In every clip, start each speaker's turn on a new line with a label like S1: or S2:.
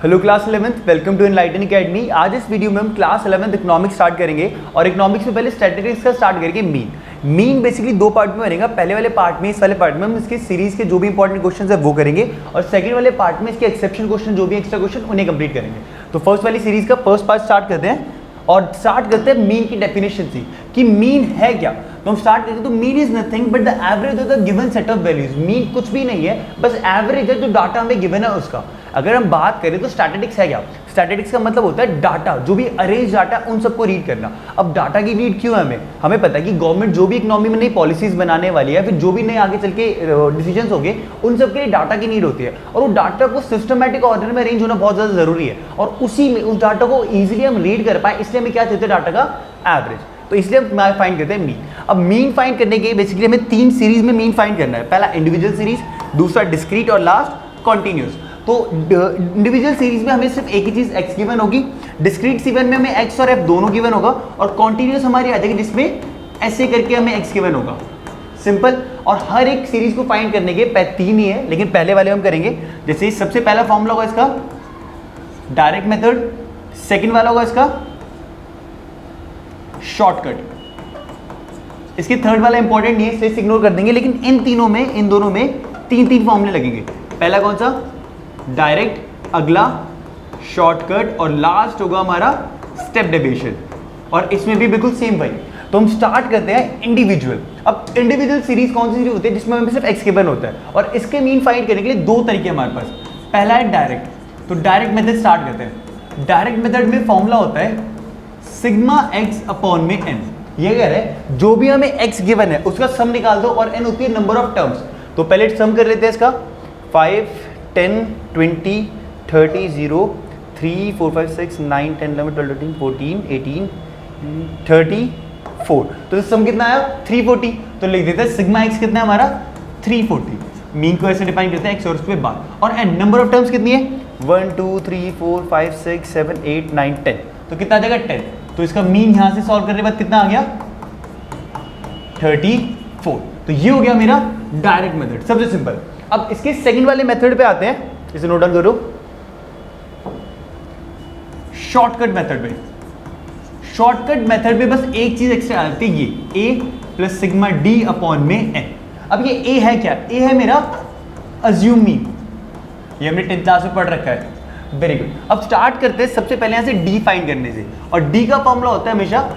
S1: Hello class 11th, welcome to Enlighten Academy. आज इस video में हम क्लास 11th इकोनॉमिक्स स्टार्ट करेंगे और इकोनॉमिक्स में पहले स्टैटिस्टिक्स का स्टार्ट करेंगे। मीन बेसिकली दो पार्ट में बनेगा। पहले वाले पार्ट में, इस वाले पार्ट में हम इसके सीरीज के जो भी इंपॉर्टेंट क्वेश्चन है वो करेंगे और सेकंड वाले पार्ट में इसके एक्सेप्शन क्वेश्चन जो भी एक्स्ट्रा क्वेश्चन उन्हें कंप्लीट करेंगे। तो फर्स्ट वाली सीरीज का फर्स्ट पार्ट स्टार्ट करते हैं और स्टार्ट करते हैं मीन की डेफिनेशन से कि मीन है क्या। तो हम स्टार्ट करते हैं, तो mean is nothing but the average of the given set of values. Mean कुछ भी नहीं है, बस एवरेज है जो डाटा हमें गिवन है उसका। अगर हम बात करें तो स्टैटिस्टिक्स है क्या? स्टैटिस्टिक्स का मतलब होता है डाटा, जो भी अरेंज डाटा उन सबको रीड करना। अब डाटा की नीड क्यों है? हमें पता है कि गवर्नमेंट जो भी इकोनॉमी में नई पॉलिसीज बनाने वाली है, फिर जो भी नए आगे चल के डिसीजंस होंगे, उन सब के लिए डाटा की नीड होती है और वो डाटा को सिस्टमैटिक ऑर्डर में अरेंज होना बहुत ज़्यादा जरूरी है और उसी में उस डाटा को ईजिली हम रीड कर पाए, इसलिए हमें क्या चाहते हैं? डाटा का एवरेज। तो इसलिए हम फाइंड करते हैं मीन। अब मीन फाइंड करने के बेसिकली हमें तीन सीरीज में मीन फाइंड करना है। पहला इंडिविजुअल सीरीज, दूसरा डिस्क्रीट और लास्ट कॉन्टिन्यूस। तो इंडिविजुअल सीरीज में हमें सिर्फ एक ही चीज x गिवन होगी, डिस्क्रीट सीरीज में हमें x और f दोनों गिवन होगा और कॉन्टिन्यूस हमारी आ जाएगी जिसमें ऐसे करके हमें x गिवन होगा। सिंपल। और हर एक सीरीज को फाइंड करने के तीन ही है, लेकिन पहले वाले हम करेंगे। जैसे सबसे पहला फॉर्मूला होगा इसका डायरेक्ट मेथड, सेकंड वाला होगा इसका शॉर्टकट। इसके थर्ड वाला इंपॉर्टेंट नहीं है इसलिए इग्नोर कर देंगे, लेकिन इन दोनों में तीन तीन फॉर्मूले लगेंगे। पहला कौन सा? डायरेक्ट, अगला शॉर्टकट और लास्ट होगा हमारा स्टेप डेविएशन। और इसमें भी बिल्कुल सेम भाई। तो हम स्टार्ट करते हैं इंडिविजुअल। अब इंडिविजुअल सीरीज कौन सी सीरीज होती है? जिसमें हमें सिर्फ एक्स गिवन होता है और इसके मीन फाइंड करने के लिए दो तरीके हमारे पास। पहला है डायरेक्ट, तो डायरेक्ट मेथड स्टार्ट करते हैं। डायरेक्ट मेथड में फॉर्मूला होता है सिग्मा एक्स अपॉन में एन। ये कह रहे हैं जो भी हमें एक्स गिवन है उसका सम निकाल दो और एन होती है नंबर ऑफ टर्म्स। तो पहले सम कर लेते हैं इसका। 5, 10, 20, 30, 0, 3, 4, 5, 6, 9, 10, 11, 12, 13, 14, 18, 34। तो सम कितना आया? 340। तो लिख देते हैं सिग्मा एक्स कितना है हमारा? 340। मीन को ऐसे डिफाइन करते हैं एक्स और उस पे बार। और एन नंबर ऑफ टर्म्स कितनी है? 1, 2, 3, 4, 5, 6, 7, 8, 9, 10। तो कितना आ जाएगा? 10। तो इसका मीन यहां से सॉल्व करने के बाद कितना आ गया? 34। तो ये हो गया मेरा डायरेक्ट मेथड, सबसे सिंपल। अब इसके सेकंड वाले मेथड पे आते हैं, इसे नोट डाउन करो। शॉर्टकट मेथड में, शॉर्टकट मेथड में बस एक चीज एक्स्ट्रा आती है, ये a plus sigma d upon में n। अब ये a है क्या? a है मेरा अज्यूम मीन, ये हमने 10th क्लास में पढ़ रखा है। Very good. अब स्टार्ट करते हैं सबसे पहले यहां से d फाइंड करने से, और d का फॉर्मूला होता है हमेशा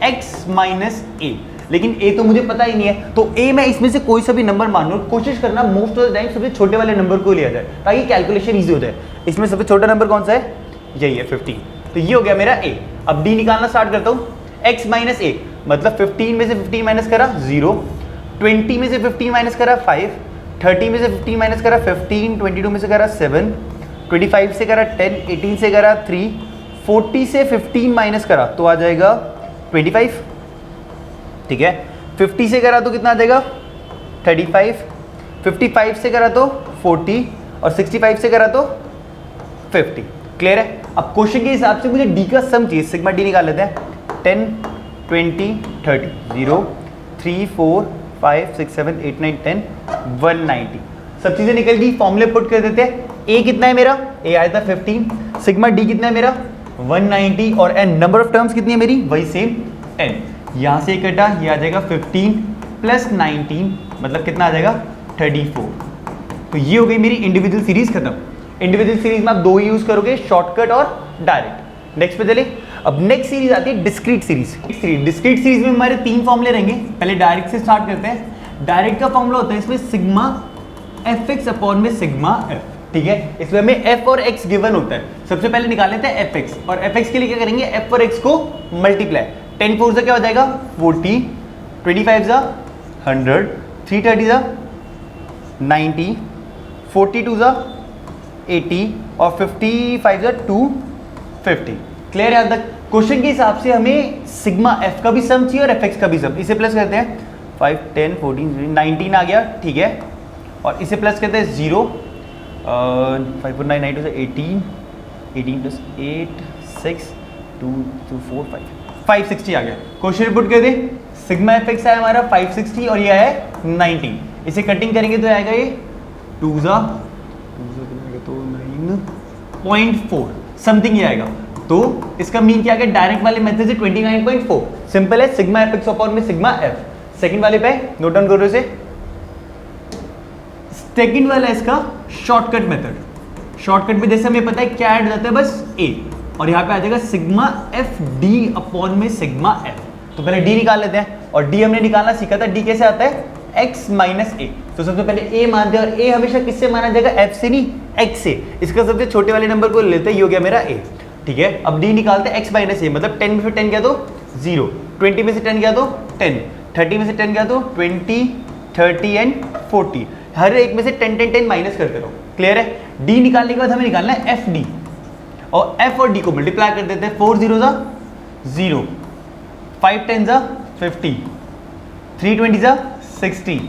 S1: x माइनस a। लेकिन a तो मुझे पता ही नहीं है, तो a मैं इसमें से कोई सा भी नंबर मान लूं। कोशिश करना मोस्ट ऑफ द टाइम सबसे छोटे वाले नंबर को लिया जाए ताकि कैलकुलेशन इजी हो जाए। इसमें सबसे छोटा नंबर कौन सा है? यही है 15। तो ये हो गया मेरा a। अब d निकालना स्टार्ट करता हूं। x माइनस a मतलब 15 में से 15 माइनस करा 0, 20 में से 15 माइनस करा 5, 30 में से 15 माइनस करा 15, 22 में से करा 7, 25 से करा 10, 18 से करा 3, 40 से 15 माइनस करा तो आ जाएगा 25। ठीक है। 50 से करा तो कितना आ जाएगा? 35, 55 से करा तो 40 और 65 से करा तो 50। क्लियर है? अब क्वेश्चन के हिसाब से मुझे डी का सम चाहिए, सिग्मा डी निकाल लेते हैं। 10, 20, 30, 0, 3, 4, 5, 6, 7, 8, 9, 10, 190। सब चीजें निकल गई, फॉर्मूले पुट कर देते हैं। ए कितना है मेरा? ए आया था 15। सिग्मा डी कितना है मेरा? 190। और एन नंबर ऑफ टर्म्स कितनी है मेरी? वही सेम 10। यहाँ से कटा, ये आ जाएगा 15 प्लस 19 मतलब कितना आ जाएगा? 34। तो ये हो गई मेरी इंडिविजुअल सीरीज खत्म। इंडिविजुअल सीरीज में आप दो ही यूज करोगे, शॉर्टकट और डायरेक्ट। नेक्स्ट पे चले। अब नेक्स्ट सीरीज आती है डिस्क्रीट सीरीज। डिस्क्रीट सीरीज में हमारे तीन फॉर्मूले रहेंगे। पहले डायरेक्ट से स्टार्ट करते हैं। डायरेक्ट का फॉर्मूला होता है इसमें सिग्मा एफ एक्स अपॉन में सिग्मा एफ। ठीक है। इसमें हमें f और x गिवन होता है। सबसे पहले निकाल लेते हैं fx, और fx के लिए क्या करेंगे? f और x को मल्टीप्लाई। 10 4 से क्या हो जाएगा? 40, 25 जा 100, 330 जा 90, 42 जा 80 और 55 जा 250। क्लियर है? तक क्वेश्चन के हिसाब से हमें सिग्मा f का भी सम चाहिए और fx का भी सम। इसे प्लस करते हैं। 5, 10, 14, 19 आ गया। ठीक है। और इसे प्लस करते हैं 0, 5 4 9 9 2 18, 18 प्लस 8 6 2 2 4 5 560 आ गया। क्वेश्चन रिपोर्ट कर दे। सिग्मा एफ एक्स है हमारा 560 और ये है 19। इसे कटिंग करेंगे तो आएगा ये 2 जा तो 9 29.4 समथिंग ये आएगा। तो इसका मीन क्या है, डायरेक्ट वाले मेथड से 29.4 सिंपल है, सिग्मा एफ एक्स अपॉन में सिग्मा एफ। सेकंड वाले पे नोट डाउन करो इसे। सेकंड वाला इसका शॉर्टकट मेथड। शॉर्टकट में जैसे हमें पता है क्या ऐड हो जाता है, बस ए, और यहाँ पे आ जाएगा सिग्मा एफ डी अपॉन में सिग्मा एफ। तो पहले डी निकाल लेते हैं, और डी हमने निकालना सीखा था, डी कैसे आता है, x माइनस ए। तो सबसे पहले ए मानते हैं, और ए हमेशा किससे माना जाएगा, f से नहीं x से। इसका सबसे छोटे वाले नंबर को लेते हैं, ये हो गया मेरा a, ठीक है। अब d निकालते हैं x माइनस ए, मतलब 10 में से 10 गया तो 0, 20 में से 10 गया तो 10, 30 में से 10 गया तो 20, 30 एंड 40, हर एक में से 10 10 10 माइनस करते रहो। क्लियर है। d निकालने के बाद हमें निकालना है एफ डी, और f और d को मल्टीप्लाई कर देते हैं। 4 0 जा 0, 5 10 जा 50, 3 20 जा 60,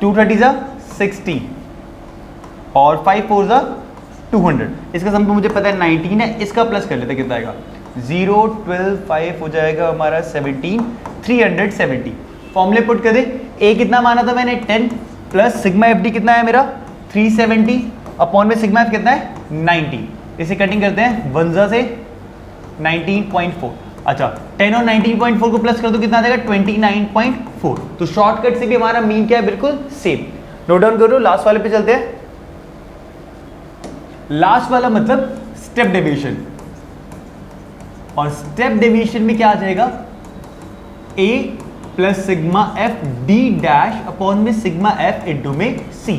S1: 2 30 जा 60, और 5 4 जा 200। इसका सम तो मुझे पता है 19 है, इसका प्लस कर लेते हैं, कितना आएगा, 0 12 5 हो जाएगा हमारा 17, 370। फॉर्मूले पुट कर दे, a कितना माना था मैंने 10, प्लस सिग्मा एफ डी कितना है मेरा 370, अपॉन में सिग्मा एफ कितना है 90। इसे कटिंग करते हैं, 1 जा से 19.4। अच्छा 10 और 19.4 को प्लस कर दो, कितना आ जाएगा 29.4। तो शॉर्टकट से भी हमारा मीन क्या है, बिल्कुल सेम। नोट डाउन करो। लास्ट वाले पे चलते हैं। लास्ट वाला मतलब स्टेप डेविएशन, और स्टेप डेविएशन में क्या आ जाएगा, a plus sigma F D dash upon में सिग्मा एफ इंटू में c।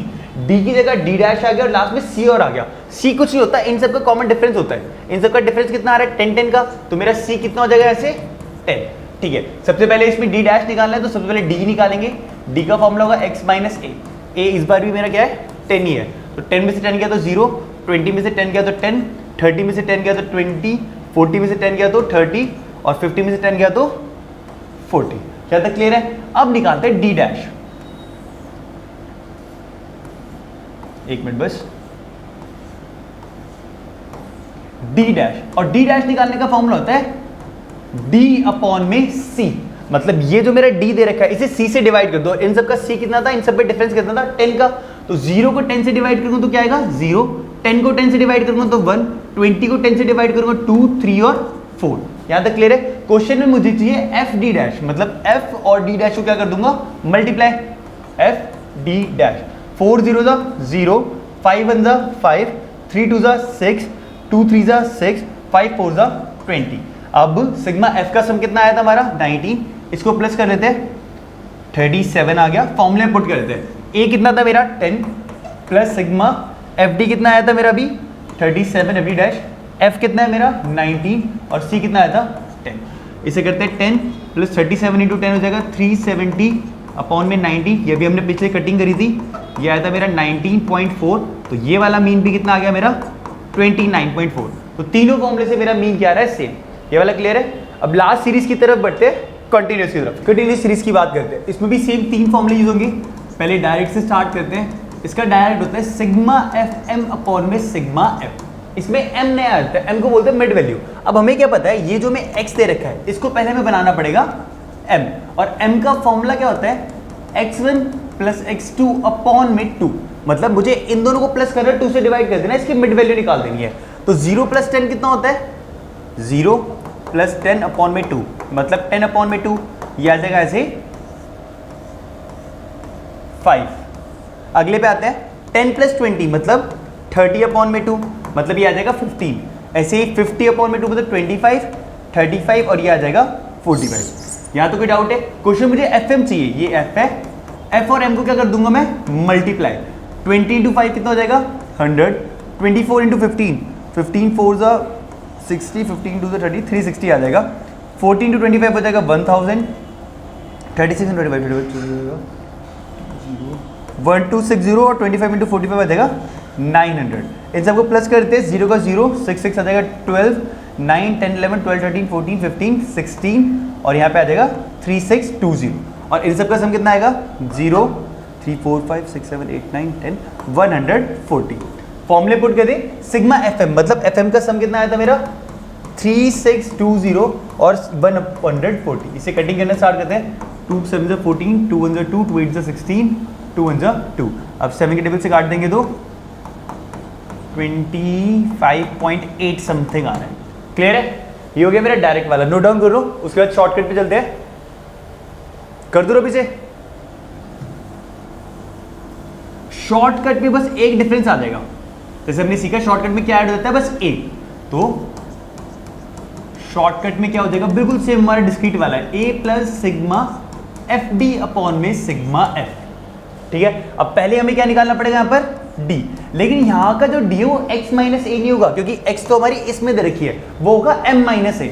S1: d की जगह d डैश आ गया और लास्ट में c और आ गया। c कुछ नहीं होता, इन सब का कॉमन डिफरेंस होता है। इन सब का डिफरेंस कितना आ रहा है 10 10 का, तो मेरा c कितना हो जाएगा ऐसे 10। ठीक है, सबसे पहले इसमें d डैश निकालना है, तो सबसे पहले d निकालेंगे। d का फॉर्मूला होगा x माइनस a। a इस बार भी मेरा क्या है 10 ही है, तो 10 में से 10 गया तो 0, 20 में से 10 गया तो 10, 30 में से 10 गया तो 20, 40 में से 10 गया तो 30, और 50 में से 10 गया तो 40। क्या तक क्लियर है। अब निकालते हैं d डैश। एक मिनट बस, d डैश, और d डैश निकालने का फॉर्मूला होता है d अपॉन में c। मतलब ये जो मेरा d दे रखा है, इसे c से डिवाइड कर दो। इन सब का c कितना था, इन सब पे डिफरेंस कितना था 10 का, तो 0 को 10 से डिवाइड करूंगा तो क्या आएगा 0, 10 को 10 से डिवाइड करूंगा तो 1, 20 को 10 से डिवाइड करूंगा 2, 3 और 4। यहां तक क्लियर है। क्वेश्चन में मुझे चाहिए एफ डी डैश, मतलब f और d डैश को क्या कर दूंगा मल्टीप्लाई, f d डैश। 4 0 जा 0, 5 1 जा 5, 3 2 जा 6, 2 3 जा 6, 5 4 जा 20। अब सिग्मा f का सम कितना आया था हमारा 19, इसको प्लस कर लेते हैं 37 आ गया। फॉर्मूले पुट कर लेते हैं। a कितना था मेरा 10, प्लस सिग्मा एफ डी कितना आया था मेरा भी 37 एफ डी डैश, f कितना है मेरा 19, और c कितना आया था 10। इसे करते हैं 10 प्लस 37 इंटू 10 हो जाएगा 370 अपॉन में 90। ये भी हमने पिछले कटिंग करी थी, ये आया था मेरा 19.4। तो ये वाला मीन भी कितना आ गया मेरा 29.4। तो तीनों फॉर्मूले से मेरा मीन क्या आ रहा है सेम। ये वाला क्लियर है। अब लास्ट सीरीज की तरफ बढ़ते हैं, कंटिन्यूस की तरफ। कंटिन्यूस सीरीज की बात करते हैं, इसमें भी सेम 3 फॉर्मूले यूज होंगे। पहले डायरेक्ट से स्टार्ट करते हैं। इसका डायरेक्ट होता है सिग्मा एफ एम अपॉन में सिग्मा एफ। इसमें m नहीं आता है, m को बोलते हैं मिड वैल्यू। अब हमें क्या पता है, ये जो मैं x दे रखा है इसको पहले हमें बनाना पड़ेगा m, और m का फॉर्मूला क्या होता है x1 प्लस x2 अपॉन में 2। मतलब मुझे इन दोनों को प्लस करना 2 से डिवाइड कर देना, इसकी मिड वैल्यू निकाल देनी है। तो 0 प्लस 10 कितना होता है 0 प्लस 10 अपॉन में 2, मतलब 10 अपॉन में 2, ये आ जाएगा ऐसे 5। अगले पे आते हैं 10 प्लस 20 मतलब 30 अपॉन में 2, मतलब ये आ जाएगा 15। ऐसे ही 50 अपॉन में 2 मतलब 25, 35, और ये आ जाएगा 45। यहाँ तो कोई डाउट है। क्वेश्चन मुझे एफ एम चाहिए, ये एफ है। एफ और एम को क्या कर दूंगा मैं मल्टीप्लाई। 20 इंटू 5 कितना हो जाएगा 100, 24 इंटू 15, 15 4 जा 60, 15 2 जा 30, 360 आ जाएगा। 14 इंटू 25 हो जाएगा 1000, 36 इंटू 25 1260, और 25 इंटू 45 आ जाएगा 900। इन सबको प्लस करते हैं, 0 का 0, 6 6 आ जाएगा 12, 9 10 11 12 13 14 15 16, और यहाँ पे आ जाएगा 3620। और इन सब का सम कितना आएगा 0 3 4 5 6 7 8 9 10 140। फॉर्मूले पुट कर दे सिग्मा एफ एम, मतलब एफ एम का सम कितना आया था मेरा 3620 और 140। इसे कटिंग करना स्टार्ट करते हैं। 2 7 जा 14, 2 1 जा 2, 2 8 जा 16, 2 1 जा 2। अब 7 के टेबल से काट देंगे तो 25.8 समथिंग आ रहा है। क्लियर है? ये हो गया मेरा डायरेक्ट वाला, नोट डाउन कर लो। उसके बाद शॉर्टकट पे चलते हैं, कर दो रवि से। शॉर्टकट में बस एक डिफरेंस आ जाएगा, जैसे हमने सीखा शॉर्टकट में क्या ऐड हो जाता है, बस ए। तो शॉर्टकट में क्या हो जाएगा, बिल्कुल सेम हमारा डिस्क्रीट वाला है, A plus sigma F D upon में सिग्मा एफ। ठीक है, अब पहले हमें क्या निकालना पड़ेगा यहां पर, डी। लेकिन यहां का जो डी वो x माइनस ए नहीं होगा, क्योंकि x तो हमारी इसमें दे रखी है, वो होगा m माइनस ए।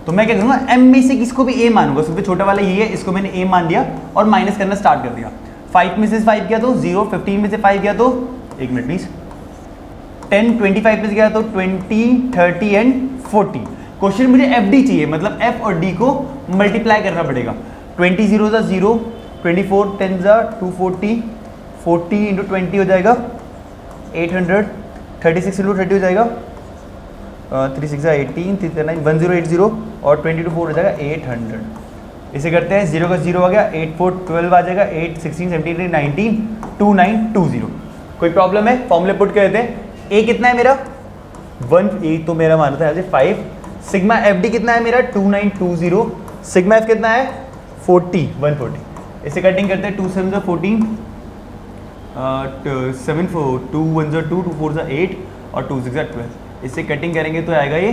S1: तो मैं क्या करूंगा, m में से किसको भी a मानूंगा, सबसे छोटा वाला यही है, इसको मैंने a मान दिया और माइनस करना स्टार्ट कर दिया। 5 में से 5 गया तो 0, 15 में से 5 गया तो, एक मिनट प्लीज, 10, 25 में से गया तो 20, 30 एंड 40। क्वेश्चन मुझे एफ डी चाहिए, मतलब एफ और डी को मल्टीप्लाई करना पड़ेगा। 20 0 ज़ा 0, 24 10 ज़ा 240, 40 इंटू 20 हो जाएगा 800, 36 इंटू 30 हो जाएगा 3 6 ज़ा 18, 3 9 1080 और 22 4 हो जाएगा 800। इसे करते हैं, 0 का 0 आ गया, 8 4 12 आ जाएगा, 8 16 17 19 2920। कोई प्रॉब्लम है, फॉर्मूले पुट कर देते हैं। ए कितना है मेरा 1, ए तो मेरा माना था 5। सिग्मा एफ डी कितना है मेरा 2920। सिग्मा एफ कितना है 40, 140। इसे कटिंग करते हैं, 2 7 ज़ा 14, 7 4 2 1 ज़ा 2, 2 4 ज़ा 8 और 2 6 ज़ा 12। इससे कटिंग करेंगे तो आएगा ये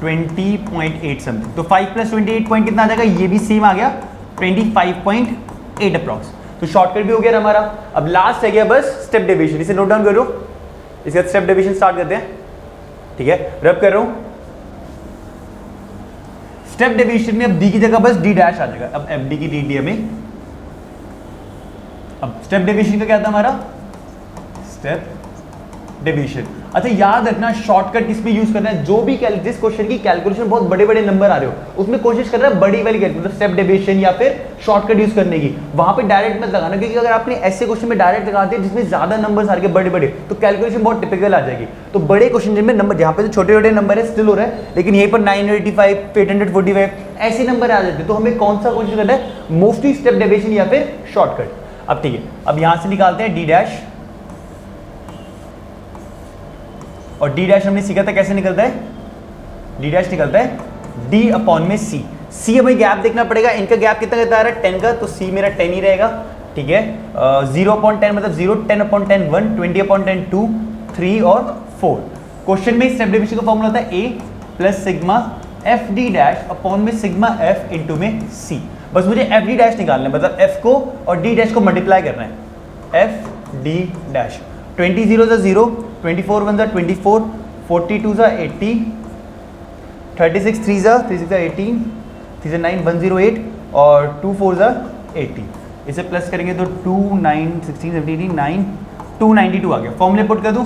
S1: 20.8 समथिंग। तो 5 प्लस 28 पॉइंट कितना आ जाएगा, ये भी सेम आ गया 25.8 अप्रॉक्स। तो शॉर्टकट भी हो गया हमारा। अब लास्ट है गया बस स्टेप डेविएशन, इसे नोट डाउन करो। इसके बाद स्टेप डेविएशन स्टार्ट करते हैं। ठीक है, रब कर रहा हूं। स्टेप डेविएशन में अब डी की जगह बस डी डैश आ जाएगा। अब एफ डी की डी डी हमें, अब स्टेप डेविएशन का क्या था हमारा, स्टेप डेविएशन। अच्छा याद रखना, शॉर्टकट किसमें यूज करना है, जो भी जिस क्वेश्चन की कैलकुलेशन बहुत बड़े बड़े नंबर आ रहे हो उसमें कोशिश करना है बड़ी वाली कैलकुलेशन, स्टेप डेविएशन या फिर शॉर्टकट यूज करने की। वहां पे डायरेक्ट मत लगाना, क्योंकि अगर आपने ऐसे क्वेश्चन में डायरेक्ट लगा दिया जिसमें ज्यादा नंबर आ रहे बड़े बड़े, तो कैलकुलेशन बहुत टिपिकल आ जाएगी। तो बड़े क्वेश्चन जिनमें नंबर, जहां पे तो छोटे छोटे नंबर है स्टिल हो रहा है, लेकिन यहीं पर 985 845 ऐसे नंबर आ जाते हैं, तो हमें कौन सा कोशिश करना है, मोस्टली स्टेप डेविएशन या फिर शॉर्टकट। अब ठीक है, अब यहां से निकालते हैं डी डैश, और डी डैश हमने सीखा था कैसे निकलता है, डी डैश निकलता है डी अपॉन में सी। सी हमें गैप देखना पड़ेगा, इनका गैप कितना कहता है 10 का, तो सी मेरा 10 ही रहेगा। ठीक है, 0/10 मतलब 0, 10/10 1, 20/10 2, 3 और 4। क्वेश्चन में स्टेप डेविएशन का फॉर्मूला होता है A plus sigma F D dash upon में सिग्मा एफ इंटू में सी। बस मुझे एफ डी डैश निकालना है, मतलब एफ को और डी डैश को मल्टीप्लाई करना है। एफ डी डैश 20 0 ज़ा 0, 24 1 ज़ा 24, 42 ज़ा 80, 36 3 ज़ा 3 6 ज़ा 18, 3 9 108 और 2 4 ज़ा 80। इसे प्लस करेंगे तो 2 9 16 17 9 292 आ गया। फॉर्मूले पुट कर दूं,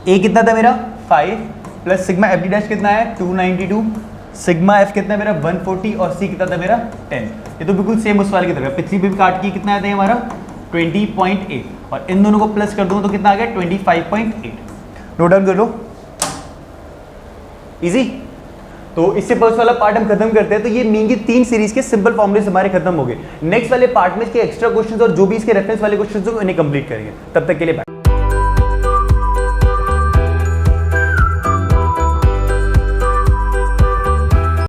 S1: ए कितना था मेरा 5 plus sigma F D dash कितना है 292, सिग्मा एफ कितना है मेरा 140 और सी कितना था मेरा 10। ये तो बिल्कुल सेम उस वाले की तरह, पिछली भी काट की कितना आता है हमारा 20.8 और इन दोनों को प्लस कर दूं तो कितना आ गया 25.8। नोट डाउन कर लो, इजी। तो इससे फर्स्ट वाला पार्ट हम खत्म करते हैं। तो ये मीन की 3 सीरीज के सिंपल फॉर्मूले हमारे खत्म हो गए। नेक्स्ट वाले पार्ट में इसके एक्स्ट्रा क्वेश्चंस और जो भी इसके रेफरेंस वाले क्वेश्चंस हो उन्हें कंप्लीट करेंगे। तब तक के लिए बाय।